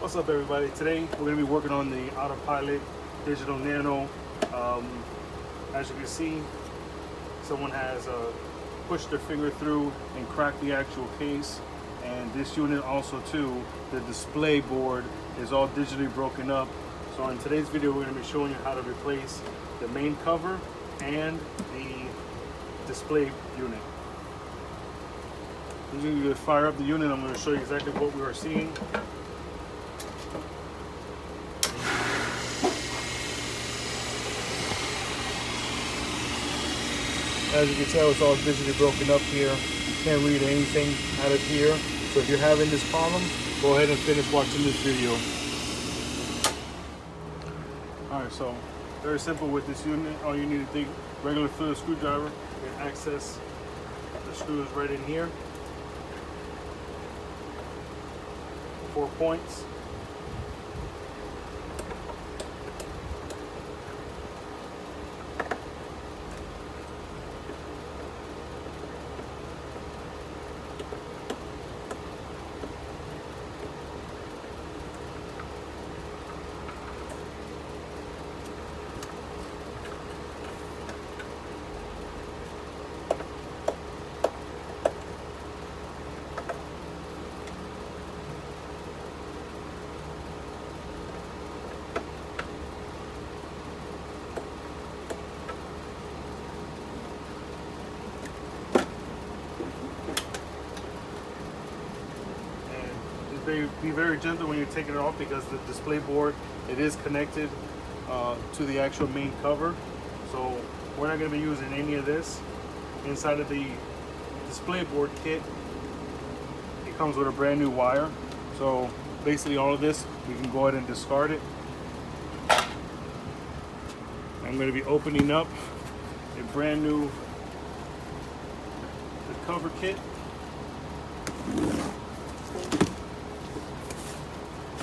What's up, everybody? Today we're going to be working on the AutoPilot Digital Nano. As you can see, someone has pushed their finger through and cracked the actual case. And this unit also too, the display board is all digitally broken up. So in today's video, we're going to be showing you how to replace the main cover and the display unit. I'm going to fire up the unit. I'm going to show you exactly what we are seeing. As you can tell, it's all digitally broken up here. You can't read anything out of here. So if you're having this problem, go ahead and finish watching this video. Alright, so very simple with this unit. All you need to take regular Phillips screwdriver and access the screws right in here. 4 points. Be very gentle when you're taking it off, because the display board, it is connected to the actual main cover. So we're not going to be using any of this. Inside of the display board kit, it comes with a brand new wire. So basically all of this, we can go ahead and discard it. I'm going to be opening up a brand new cover kit.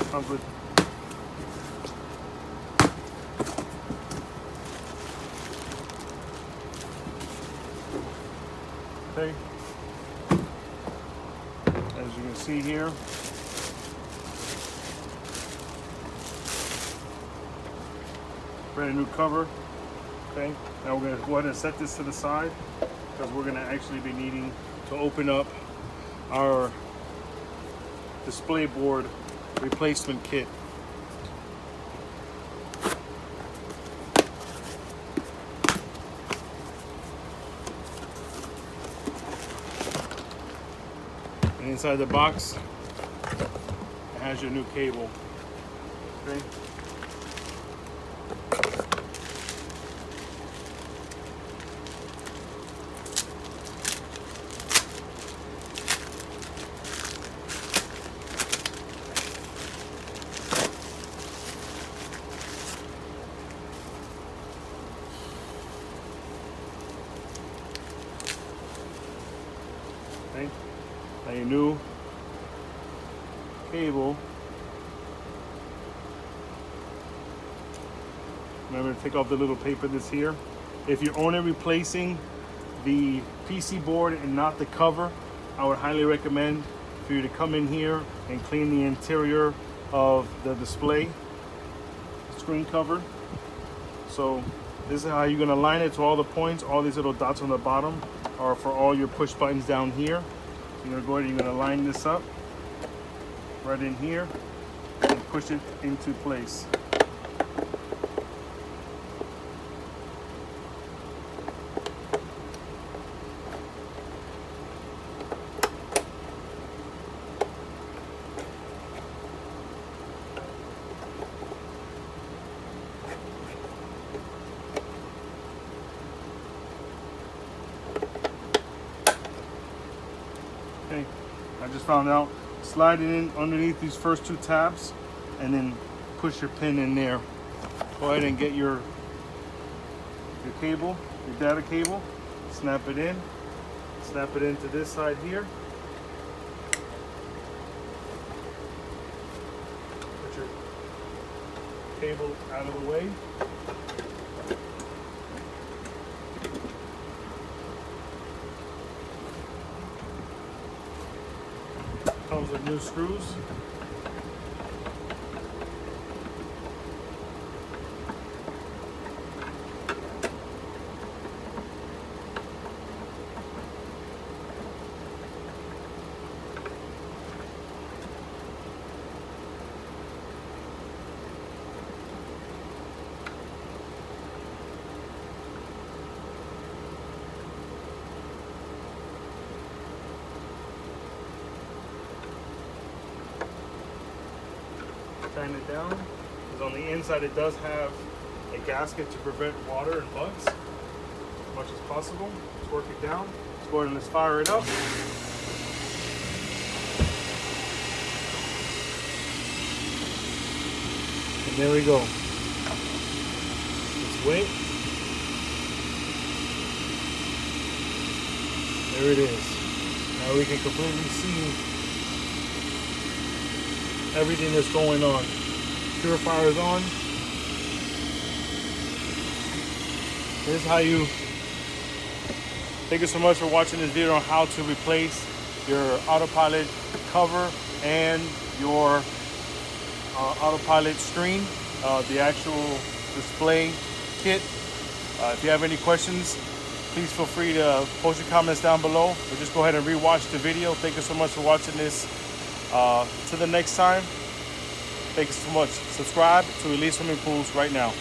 Comes with okay, as you can see here, brand new cover. Okay, now we're going to go ahead and set this to the side, because we're going to actually be needing to open up our display board replacement kit. And inside the box, it has your new cable. Okay. Okay. Now your new cable. Remember to take off the little paper that's here. If you're only replacing the PC board and not the cover, I would highly recommend for you to come in here and clean the interior of the display screen cover. So this is how you're going to line it to all the points. All these little dots on the bottom are for all your push buttons down here. So you're going to go ahead and you're going to line this up right in here and push it into place. Okay, I just found out, slide it in underneath these first two tabs and then push your pin in there. Go ahead and get your cable, your data cable, snap it into this side here. Put your cable out of the way. Comes with new screws. tighten it down. Because on the inside it does have a gasket to prevent water and bugs as much as possible. Let's work it down. Let's go ahead and let's fire it up. And there we go. Let's wait. There it is. Now we can completely see everything that's going on. Purifier is on. This is how you. Thank you so much for watching this video on how to replace your AutoPilot cover and your AutoPilot screen, the actual display kit. If you have any questions, please feel free to post your comments down below, or just go ahead and rewatch the video. Thank you so much for watching this. Till the next time, thank you so much. Subscribe to Elite Swimming Pools right now.